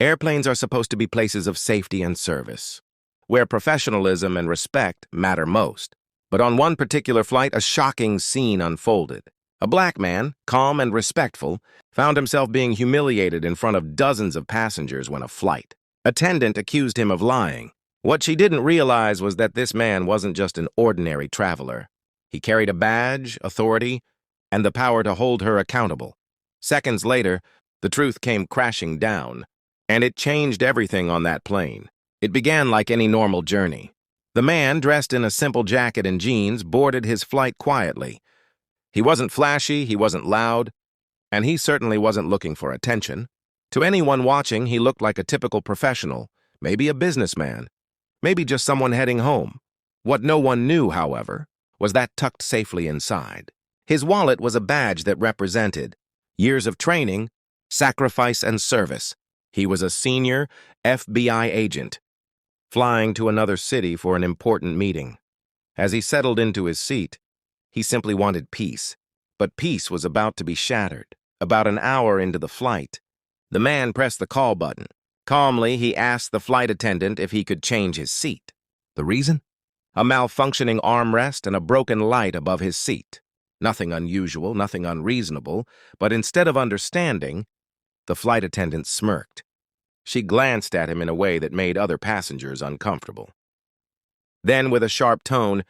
Airplanes are supposed to be places of safety and service, where professionalism and respect matter most. But on one particular flight, a shocking scene unfolded. A black man, calm and respectful, found himself being humiliated in front of dozens of passengers when a flight attendant accused him of lying. What she didn't realize was that this man wasn't just an ordinary traveler. He carried a badge, authority, and the power to hold her accountable. Seconds later, the truth came crashing down, and it changed everything on that plane. It began like any normal journey. The man, dressed in a simple jacket and jeans, boarded his flight quietly. He wasn't flashy, he wasn't loud, and he certainly wasn't looking for attention. To anyone watching, he looked like a typical professional, maybe a businessman, maybe just someone heading home. What no one knew, however, was that tucked safely inside. His wallet was a badge that represented years of training, sacrifice, and service. He was a senior FBI agent, flying to another city for an important meeting. As he settled into his seat, he simply wanted peace. But peace was about to be shattered. About an hour into the flight, the man pressed the call button. Calmly, he asked the flight attendant if he could change his seat. The reason? A malfunctioning armrest and a broken light above his seat. Nothing unusual, nothing unreasonable, but instead of understanding, the flight attendant smirked. She glanced at him in a way that made other passengers uncomfortable. Then, with a sharp tone,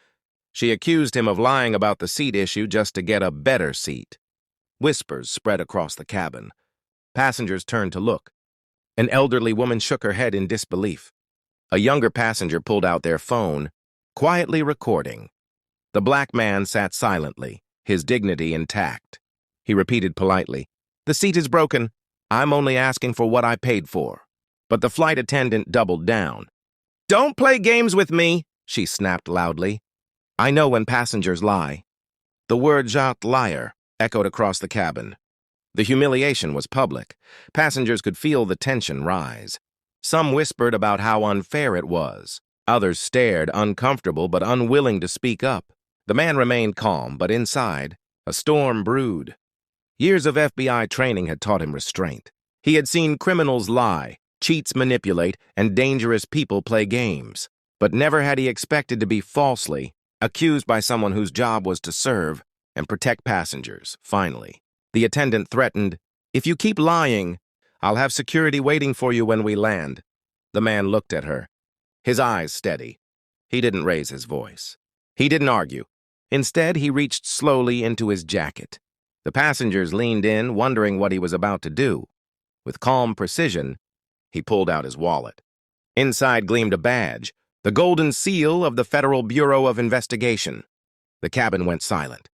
she accused him of lying about the seat issue just to get a better seat. Whispers spread across the cabin. Passengers turned to look. An elderly woman shook her head in disbelief. A younger passenger pulled out their phone, quietly recording. The black man sat silently, his dignity intact. He repeated politely, "The seat is broken. I'm only asking for what I paid for." But the flight attendant doubled down. "Don't play games with me," she snapped loudly. "I know when passengers lie." The word "Jacques liar" echoed across the cabin. The humiliation was public. Passengers could feel the tension rise. Some whispered about how unfair it was. Others stared, uncomfortable but unwilling to speak up. The man remained calm, but inside, a storm brewed. Years of FBI training had taught him restraint. He had seen criminals lie, cheats manipulate, and dangerous people play games. But never had he expected to be falsely accused by someone whose job was to serve and protect passengers. Finally, the attendant threatened, "If you keep lying, I'll have security waiting for you when we land." The man looked at her, his eyes steady. He didn't raise his voice. He didn't argue. Instead, he reached slowly into his jacket. The passengers leaned in, wondering what he was about to do. With calm precision, he pulled out his wallet. Inside gleamed a badge, the golden seal of the Federal Bureau of Investigation. The cabin went silent.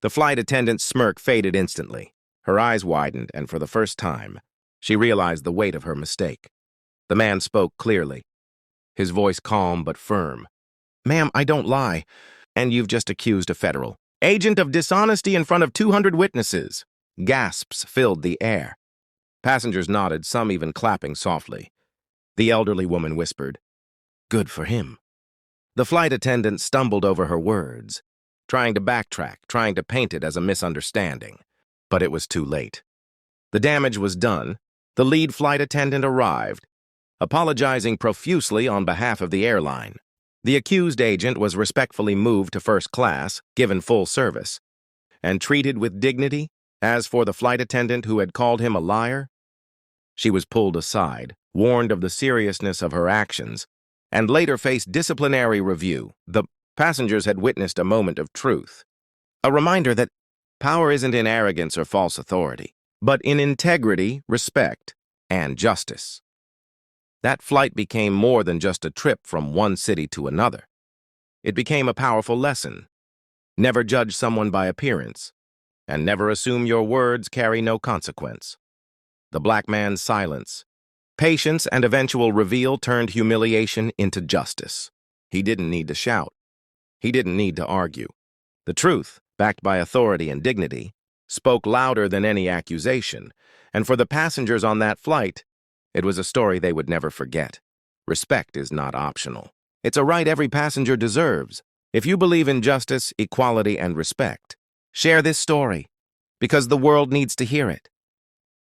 The flight attendant's smirk faded instantly. Her eyes widened, and for the first time, she realized the weight of her mistake. The man spoke clearly, his voice calm but firm. "Ma'am, I don't lie, and you've just accused a federal agent of dishonesty in front of 200 witnesses." Gasps filled the air. Passengers nodded, some even clapping softly. The elderly woman whispered, "Good for him." The flight attendant stumbled over her words, trying to backtrack, trying to paint it as a misunderstanding. But it was too late. The damage was done. The lead flight attendant arrived, apologizing profusely on behalf of the airline. The accused agent was respectfully moved to first class, given full service, and treated with dignity. As for the flight attendant who had called him a liar, she was pulled aside, warned of the seriousness of her actions, and later faced disciplinary review. The passengers had witnessed a moment of truth, a reminder that power isn't in arrogance or false authority, but in integrity, respect, and justice. That flight became more than just a trip from one city to another. It became a powerful lesson. Never judge someone by appearance, and never assume your words carry no consequence. The black man's silence, patience, and eventual reveal turned humiliation into justice. He didn't need to shout. He didn't need to argue. The truth, backed by authority and dignity, spoke louder than any accusation, and for the passengers on that flight, it was a story they would never forget. Respect is not optional. It's a right every passenger deserves. If you believe in justice, equality, and respect, share this story, because the world needs to hear it.